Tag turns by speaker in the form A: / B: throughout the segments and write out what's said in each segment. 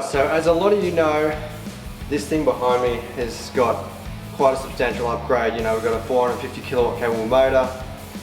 A: So as a lot of you know, this thing behind me has got quite a substantial upgrade. You know, we've got a 450 kilowatt capable motor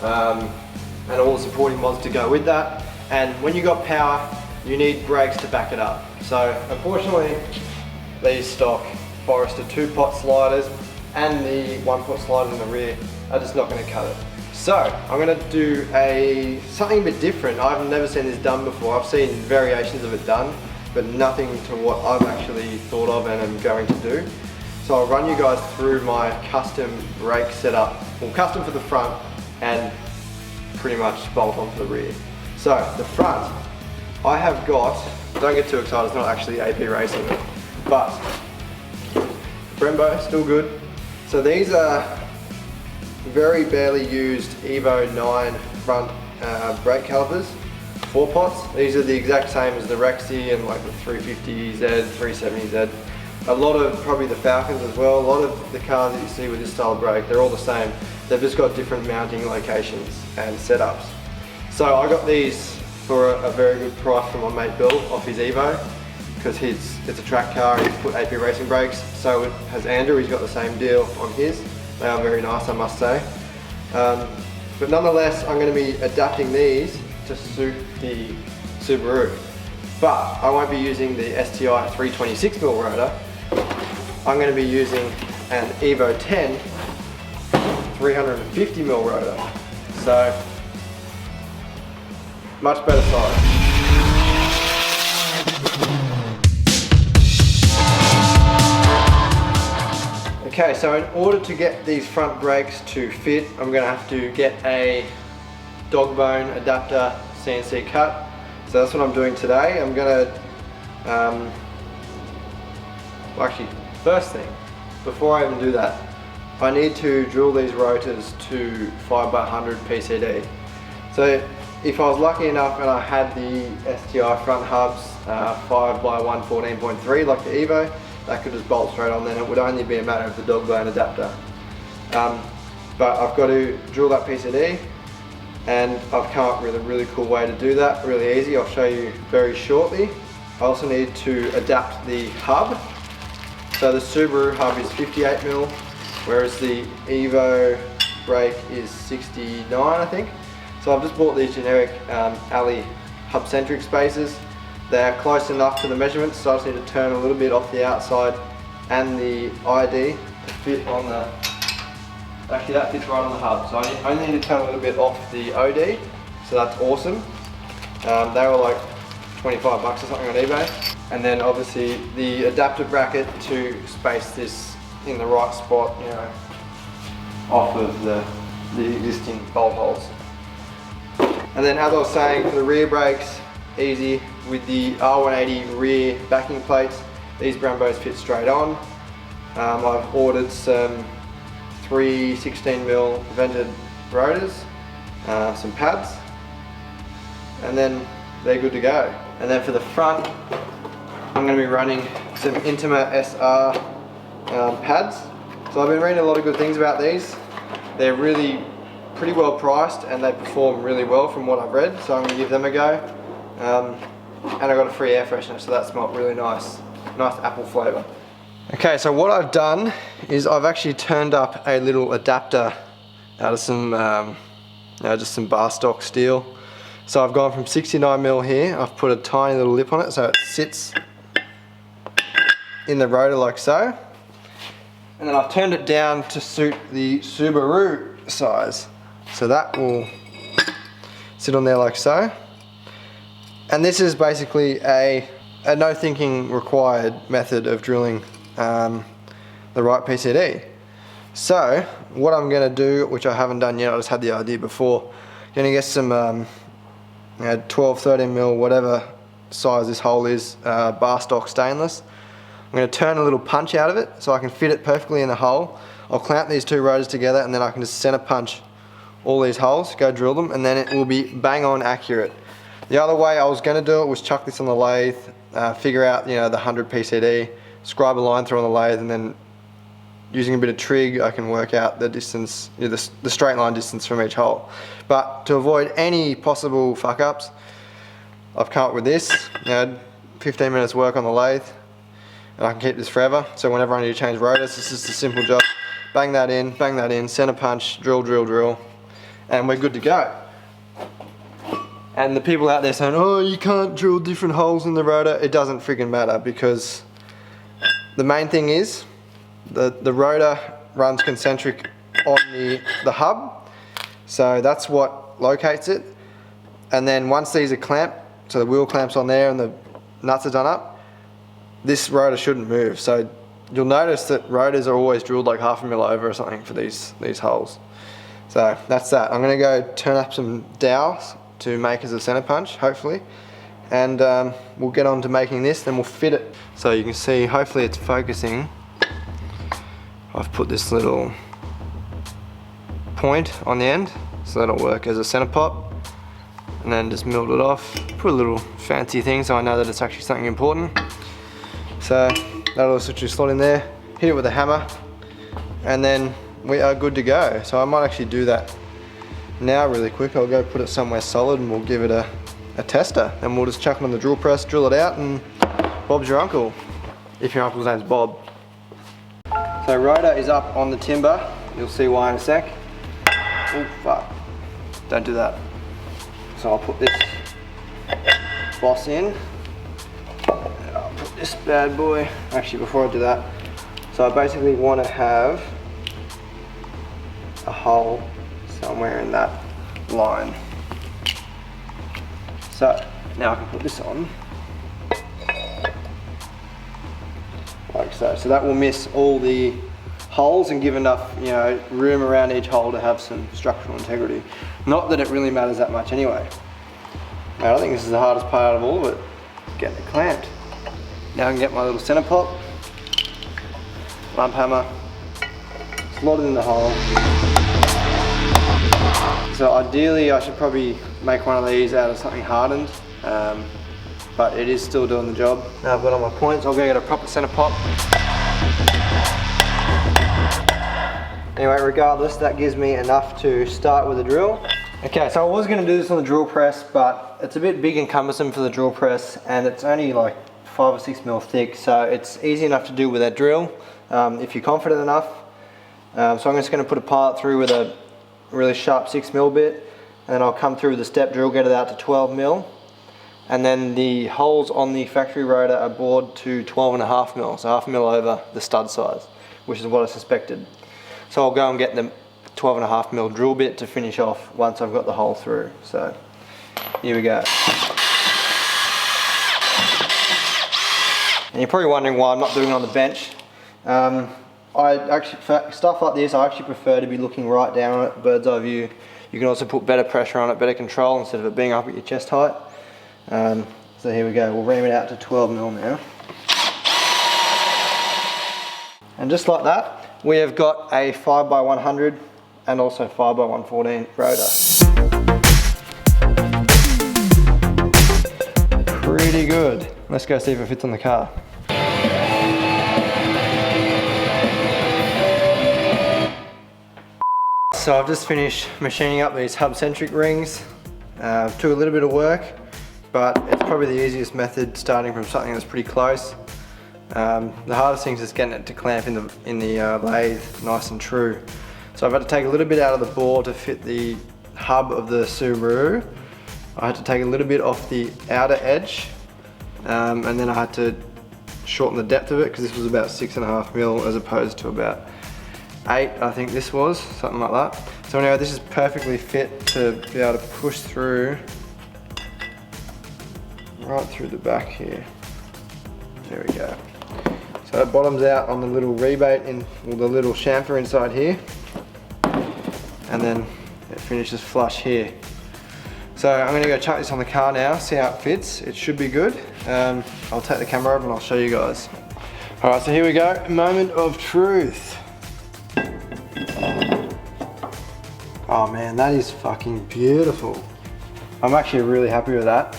A: and all the supporting mods to go with that. And when you got power, you need brakes to back it up. So unfortunately, these stock Forester 2-pot sliders and the 1-pot slider in the rear are just not going to cut it. So I'm going to do something a bit different. I've never seen this done before. I've seen variations of it done, but nothing to what I've actually thought of and am going to do. So I'll run you guys through my custom brake setup, well, custom for the front and pretty much bolt on for the rear. So the front, I have got, don't get too excited, it's not actually AP racing, but Brembo, still good. So these are very barely used Evo 9 front brake calipers. 4-pots. These are the exact same as the Rexy and like the 350Z, 370Z. A lot of, probably the Falcons as well, a lot of the cars that you see with this style of brake, they're all the same. They've just got different mounting locations and setups. So I got these for a very good price from my mate Bill off his Evo, because it's a track car and he's put AP racing brakes. So has Andrew, he's got the same deal on his. They are very nice, I must say. But nonetheless, I'm going to be adapting these to suit the Subaru. But I won't be using the STI 326mm rotor. I'm going to be using an Evo 10 350mm rotor. So, much better size. Okay, so in order to get these front brakes to fit, I'm going to have to get a dog bone adapter CNC cut. So that's what I'm doing today. I'm going to, well actually, first thing, before I even do that, I need to drill these rotors to 5x100 PCD. So if I was lucky enough and I had the STI front hubs 5x114.3 like the Evo, that could just bolt straight on, then it would only be a matter of the dog bone adapter. But I've got to drill that PCD, and I've come up with a really cool way to do that, really easy. I'll show you very shortly. I also need to adapt the hub. So the Subaru hub is 58mm, whereas the Evo brake is 69, I think. So I've just bought these generic alley hub centric spacers. They're close enough to the measurements, so I just need to turn a little bit off the outside and the ID to fit on the, actually that fits right on the hub. So I only need to turn a little bit off the OD, so that's awesome. They were like 25 bucks or something on eBay. And then obviously the adapter bracket to space this in the right spot, you know, off of the existing bolt holes. And then as I was saying, for the rear brakes, easy with the R180 rear backing plates. These Brembos fit straight on. I've ordered some 316mm vented rotors, some pads, and then they're good to go. And then for the front, I'm going to be running some Intima SR pads. So I've been reading a lot of good things about these. They're really pretty well priced and they perform really well from what I've read, so I'm going to give them a go. And I got a free air freshener, so that smelled really nice apple flavour. Okay, so what I've done is I've actually turned up a little adapter out of some, just some bar stock steel. So I've gone from 69mm here, I've put a tiny little lip on it so it sits in the rotor like so. And then I've turned it down to suit the Subaru size. So that will sit on there like so. And this is basically a no thinking required method of drilling the right PCD. So what I'm going to do, which I haven't done yet, I just had the idea before, going to get some 12, 13mm, whatever size this hole is, bar stock stainless. I'm going to turn a little punch out of it so I can fit it perfectly in the hole. I'll clamp these two rotors together and then I can just center punch all these holes, go drill them, and then it will be bang on accurate. The other way I was going to do it was chuck this on the lathe, figure out the 100 PCD, scribe a line through on the lathe, and then using a bit of trig I can work out the distance, the straight line distance from each hole. But to avoid any possible fuck ups, I've come up with this. 15 minutes work on the lathe, and I can keep this forever. So whenever I need to change rotors, it's just a simple job. Bang that in, center punch, drill, drill, drill, and we're good to go. And the people out there saying, oh, you can't drill different holes in the rotor, it doesn't freaking matter, because the main thing is the rotor runs concentric on the hub, so that's what locates it. And then once these are clamped, so the wheel clamps on there and the nuts are done up, this rotor shouldn't move. So you'll notice that rotors are always drilled like 1/2 mil over or something for these holes. So that's that. I'm going to go turn up some dowels to make as a center punch, hopefully, and we'll get on to making this, then we'll fit it. So you can see, hopefully it's focusing. I've put this little point on the end, so that'll work as a center pop, and then just milled it off. Put a little fancy thing so I know that it's actually something important. So that'll just slot in there, hit it with a hammer, and then we are good to go. So I might actually do that now really quick. I'll go put it somewhere solid and we'll give it a tester, and we'll just chuck it on the drill press, drill it out, and Bob's your uncle, if your uncle's name's Bob. So rotor is up on the timber, you'll see why in a sec. Oh fuck, don't do that. So I'll put this boss in, and I'll put this bad boy, actually before I do that, so I basically want to have a hole somewhere in that line. So now I can put this on like so. So that will miss all the holes and give enough, you know, room around each hole to have some structural integrity. Not that it really matters that much anyway. I think this is the hardest part of all of it, getting it clamped. Now I can get my little center pop, lump hammer, slot it in the hole. So ideally I should probably make one of these out of something hardened, but it is still doing the job. Now I've got all my points, I'll go get a proper center pop. Anyway, regardless, that gives me enough to start with a drill. Okay, so I was going to do this on the drill press, but it's a bit big and cumbersome for the drill press, and it's only like 5 or 6 mil thick, so it's easy enough to do with that drill, if you're confident enough. So I'm just going to put a pilot through with a really sharp 6 mil bit, and then I'll come through with a step drill, get it out to 12 mil, and then the holes on the factory rotor are bored to 12.5 mil, so 1/2 mil over the stud size, which is what I suspected. So I'll go and get the 12.5 mil drill bit to finish off once I've got the hole through. So here we go. And you're probably wondering why I'm not doing it on the bench. I actually, for stuff like this, I actually prefer to be looking right down on it, bird's eye view. You can also put better pressure on it, better control, instead of it being up at your chest height. So here we go, we'll ream it out to 12 mil now. And just like that, we have got a 5x100 and also 5x114 rotor. Pretty good. Let's go see if it fits on the car. So I've just finished machining up these hub Centric Rings. Took a little bit of work, but it's probably the easiest method, starting from something that's pretty close. The hardest thing is just getting it to clamp in the lathe nice and true. So I've had to take a little bit out of the bore to fit the hub of the Subaru. I had to take a little bit off the outer edge, and then I had to shorten the depth of it, because this was about 6.5 mil as opposed to about 8, I think this was, something like that. So anyway, this is perfectly fit to be able to push through right through the back here. There we go. So it bottoms out on the little rebate or the little chamfer inside here, and then it finishes flush here. So I'm going to go chuck this on the car now, see how it fits. It should be good. I'll take the camera over and I'll show you guys. Alright, so here we go, moment of truth. Oh man, that is fucking beautiful. I'm actually really happy with that.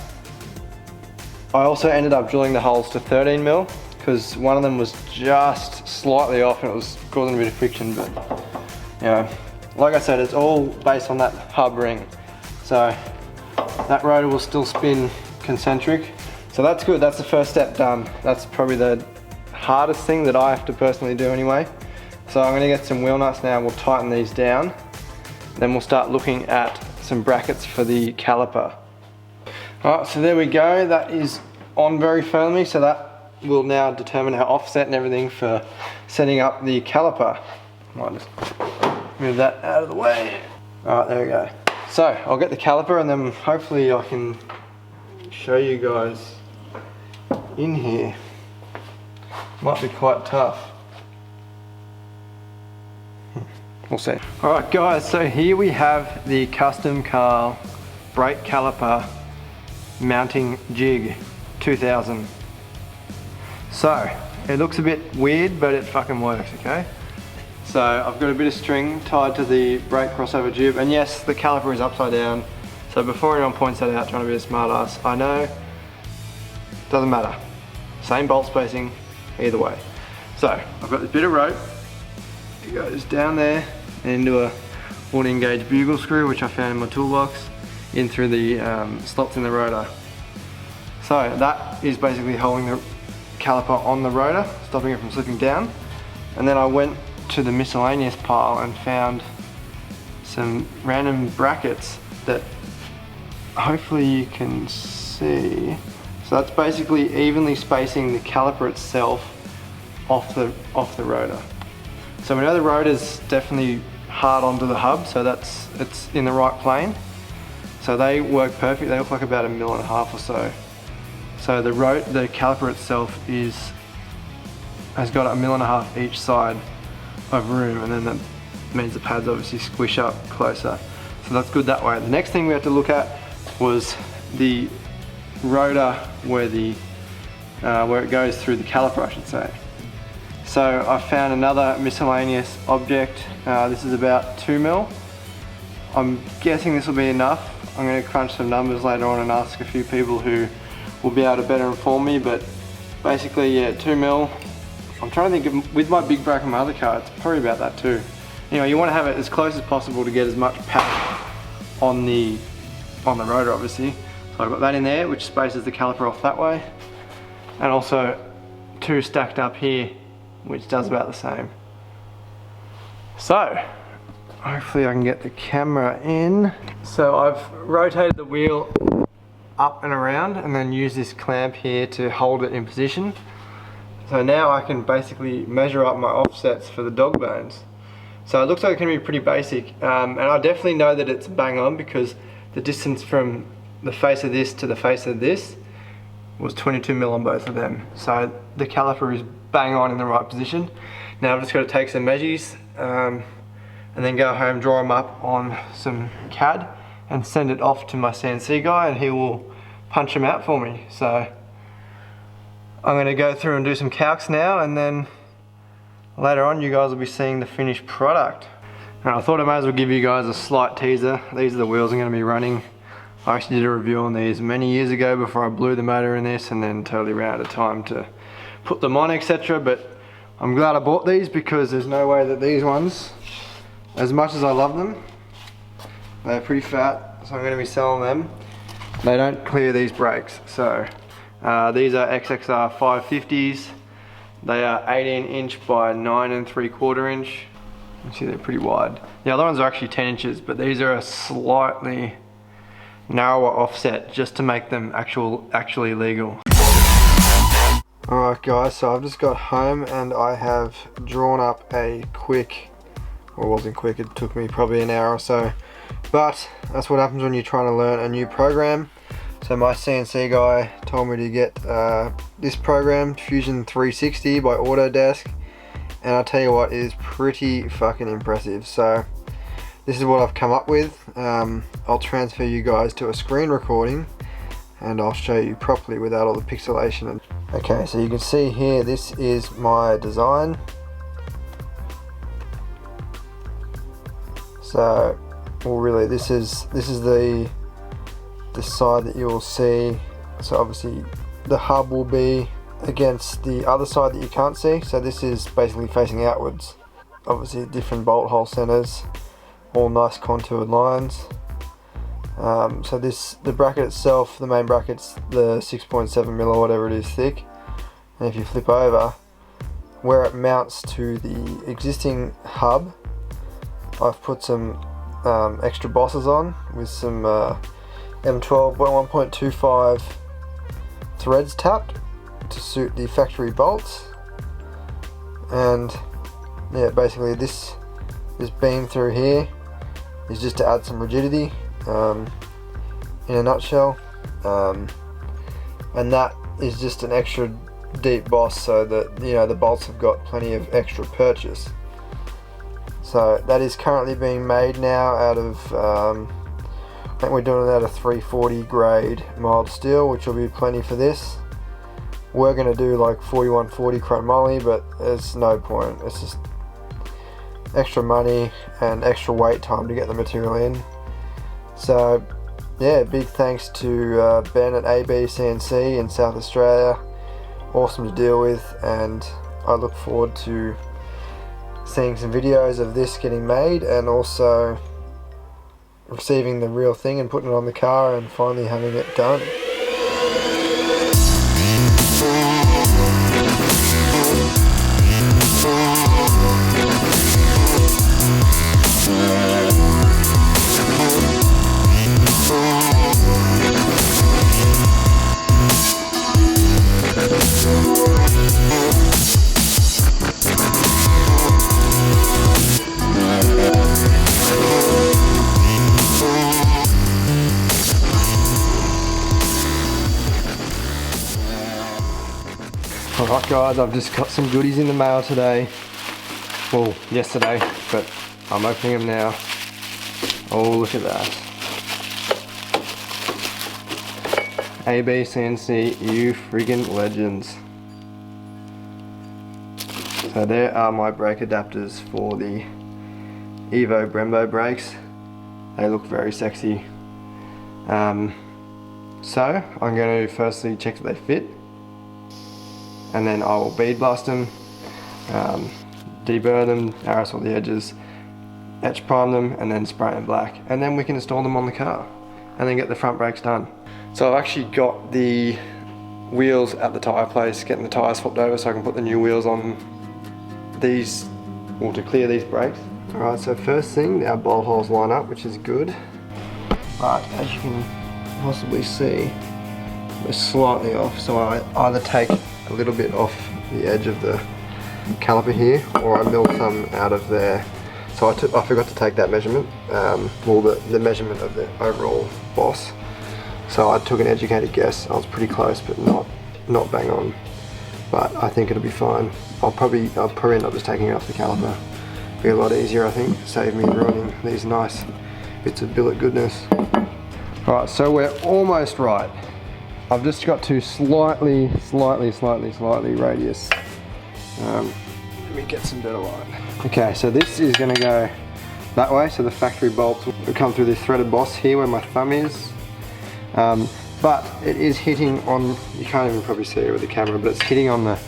A: I also ended up drilling the holes to 13 mil, because one of them was just slightly off and it was causing a bit of friction, but you know, like I said, it's all based on that hub ring. So that rotor will still spin concentric, So that's good, that's the first step done. That's probably the hardest thing that I have to personally do anyway. So I'm gonna get some wheel nuts now, we'll tighten these down. Then we'll start looking at some brackets for the caliper. Alright, so there we go, that is on very firmly, so that will now determine our offset and everything for setting up the caliper. Might just move that out of the way. Alright, there we go. So I'll get the caliper and then hopefully I can show you guys in here. Might be quite tough. We'll see. Alright guys, so here we have the custom car brake caliper mounting jig 2000. So it looks a bit weird, but it fucking works, okay? So I've got a bit of string tied to the brake crossover jib, and yes, the caliper is upside down. So before anyone points that out trying to be a smart ass, I know, doesn't matter. Same bolt spacing, either way. So I've got this bit of rope, it goes down there and into a 14 gauge bugle screw, which I found in my toolbox, in through the slots in the rotor. So that is basically holding the caliper on the rotor, stopping it from slipping down. And then I went to the miscellaneous pile and found some random brackets that hopefully you can see. So that's basically evenly spacing the caliper itself off the rotor. So we know the rotor's definitely hard onto the hub, so it's in the right plane. So they work perfect. They look like about 1.5 mil or so. So the caliper itself has got 1.5 mil each side of room, and then that means the pads obviously squish up closer. So that's good that way. The next thing we had to look at was the rotor where it goes through the caliper, I should say. So I found another miscellaneous object. This is about 2 mil. I'm guessing this will be enough. I'm going to crunch some numbers later on and ask a few people who will be able to better inform me, but basically, yeah, 2 mil. I'm trying to think of, with my big brake on my other car, it's probably about that too. Anyway, you want to have it as close as possible to get as much pack on the rotor, obviously. So I've got that in there, which spaces the caliper off that way, and also 2 stacked up here, which does about the same. So hopefully I can get the camera in. So I've rotated the wheel up and around and then use this clamp here to hold it in position. So now I can basically measure up my offsets for the dog bones. So it looks like it can be pretty basic, and I definitely know that it's bang on because the distance from the face of this to the face of this was 22 mil on both of them. So the caliper is bang on in the right position. Now I've just got to take some measures and then go home, draw them up on some CAD and send it off to my CNC guy, and he will punch them out for me. So I'm going to go through and do some calcs now, and then later on you guys will be seeing the finished product. And I thought I might as well give you guys a slight teaser. These are the wheels I'm going to be running. I actually did a review on these many years ago before I blew the motor in this, and then totally ran out of time to put them on, etc. But I'm glad I bought these because there's no way that these ones, as much as I love them, they're pretty fat, so I'm going to be selling them. They don't clear these brakes. So these are XXR 550s. They are 18 inch by 9 3/4 inch. You can see they're pretty wide. The other ones are actually 10 inches, but these are a slightly narrower offset just to make them actually legal. Alright guys, so I've just got home and I have drawn up a quick, well, it wasn't quick, it took me probably an hour or so, but that's what happens when you're trying to learn a new program. So my CNC guy told me to get this program, Fusion 360 by Autodesk, and I'll tell you what, it is pretty fucking impressive. So this is what I've come up with. I'll transfer you guys to a screen recording and I'll show you properly without all the pixelation. Okay, so you can see here, this is my design. So, well, really, this is the side that you will see. So obviously the hub will be against the other side that you can't see. So this is basically facing outwards. Obviously different bolt hole centers, all nice contoured lines. So the bracket itself, the main bracket's the 6.7mm or whatever it is thick, and if you flip over, where it mounts to the existing hub, I've put some extra bosses on with some M12 1.25 threads tapped to suit the factory bolts. And yeah, basically this beam through here is just to add some rigidity, in a nutshell, and that is just an extra deep boss so that the bolts have got plenty of extra purchase. So that is currently being made now out of I think we're doing it out of 340 grade mild steel, which will be plenty for this. We're going to do like 4140 chromoly, but there's no point. It's just extra money and extra wait time to get the material in. So yeah, big thanks to Ben at AB CNC in South Australia. Awesome to deal with, and I look forward to seeing some videos of this getting made and also receiving the real thing and putting it on the car and finally having it done. Alright guys, I've just got some goodies in the mail today. Well, yesterday, but I'm opening them now. Oh, look at that. AB CNC, you friggin' legends. So there are my brake adapters for the Evo Brembo brakes. They look very sexy. So I'm going to firstly check that they fit, and then I will bead blast them, deburr them, arras all the edges, etch prime them, and then spray them black. And then we can install them on the car and then get the front brakes done. So I've actually got the wheels at the tyre place, getting the tyres swapped over so I can put the new wheels on these, or to clear these brakes. Alright, so first thing, our bolt holes line up, which is good. But as you can possibly see, we're slightly off, so I either take a little bit off the edge of the caliper here, or I mill some out of there. So I forgot to take that measurement, well the measurement of the overall boss. So I took an educated guess. I was pretty close, but not bang on. But I think it'll be fine. I'll probably end up just taking it off the caliper. Be a lot easier, I think. Save me ruining these nice bits of billet goodness. Alright, so we're almost right. I've just got to slightly radius. Let me get some better light. Okay, so this is going to go that way, so the factory bolts will come through this threaded boss here where my thumb is. But it is hitting on, you can't even probably see it with the camera, but it's hitting on the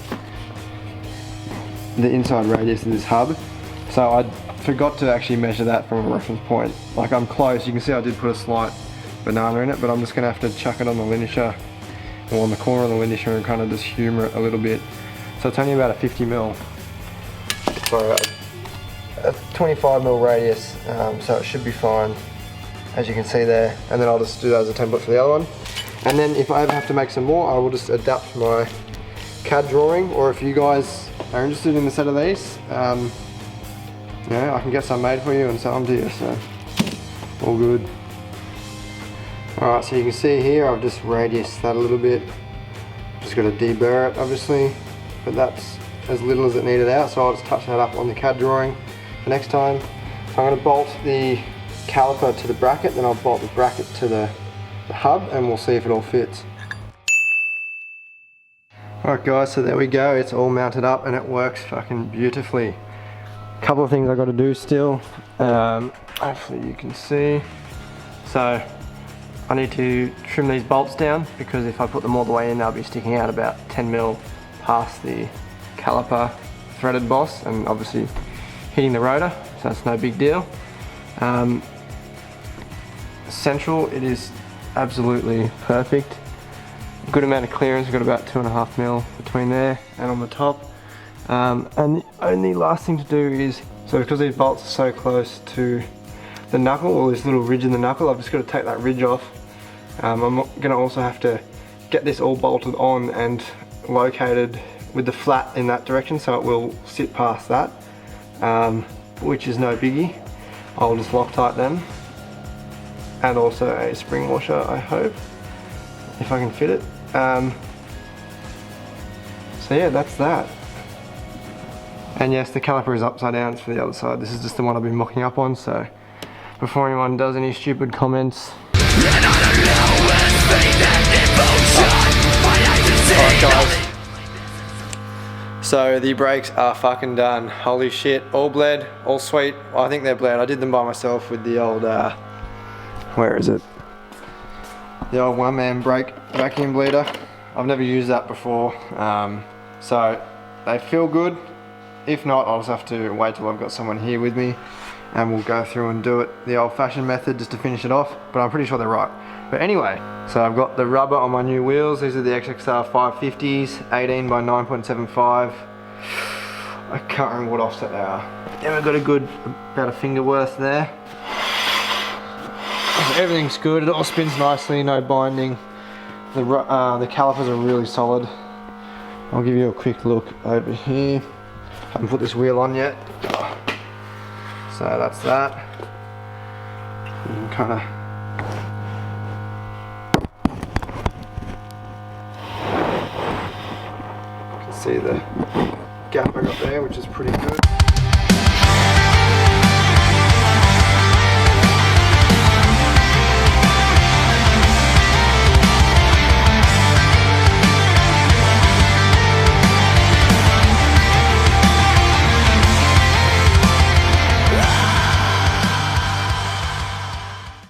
A: inside radius of this hub. So I forgot to actually measure that from a reference point. Like, I'm close, you can see I did put a slight banana in it, but I'm just going to have to chuck it on the linisher, or on the corner of the linisher, and kind of just humour it a little bit. So it's only about a 50mm, sorry, a 25mm radius, so it should be fine, as you can see there. And then I'll just do that as a template for the other one. And then if I ever have to make some more, I will just adapt my CAD drawing, or if you guys are interested in a set of these, yeah, I can get some made for you and sell them to you, so all good. Alright, so you can see here I've just radiused that a little bit. Just got to deburr it obviously, but that's as little as it needed out, so I'll just touch that up on the CAD drawing for next time. So I'm going to bolt the caliper to the bracket, then I'll bolt the bracket to the hub, and we'll see if it all fits. Alright guys, so there we go, it's all mounted up and it works fucking beautifully. Couple of things I've got to do still, hopefully you can see. So I need to trim these bolts down, because if I put them all the way in, they'll be sticking out about 10mm past the caliper threaded boss, and obviously hitting the rotor, so that's no big deal. central, it is absolutely perfect. Good amount of clearance, we've got about 2.5 mil between there and on the top. And the only last thing to do is, so because these bolts are so close to the knuckle, or this little ridge in the knuckle, I've just got to take that ridge off. I'm going to also have to get this all bolted on and located with the flat in that direction so it will sit past that, which is no biggie. I'll just Loctite them, and also a spring washer, I hope, if I can fit it. So yeah, that's that. And yes, the caliper is upside down, it's for the other side. This is just the one I've been mocking up on, so before anyone does any stupid comments. Alright guys, so the brakes are fucking done. Holy shit, all bled, all sweet. Well, I think they're bled. I did them by myself with the old, where is it? The old one-man brake vacuum bleeder. I've never used that before, so they feel good. If not, I'll just have to wait till I've got someone here with me and we'll go through and do it the old-fashioned method just to finish it off, but I'm pretty sure they're right. But anyway, so I've got the rubber on my new wheels. These are the XXR 550s, 18 by 9.75. I can't remember what offset they are. Then we've got a good, about a finger worth there. Everything's good, it all spins nicely, no binding. The calipers are really solid. I'll give you a quick look over here. Haven't put this wheel on yet. So that's that. You can kind of see the gap I got there, which is pretty good.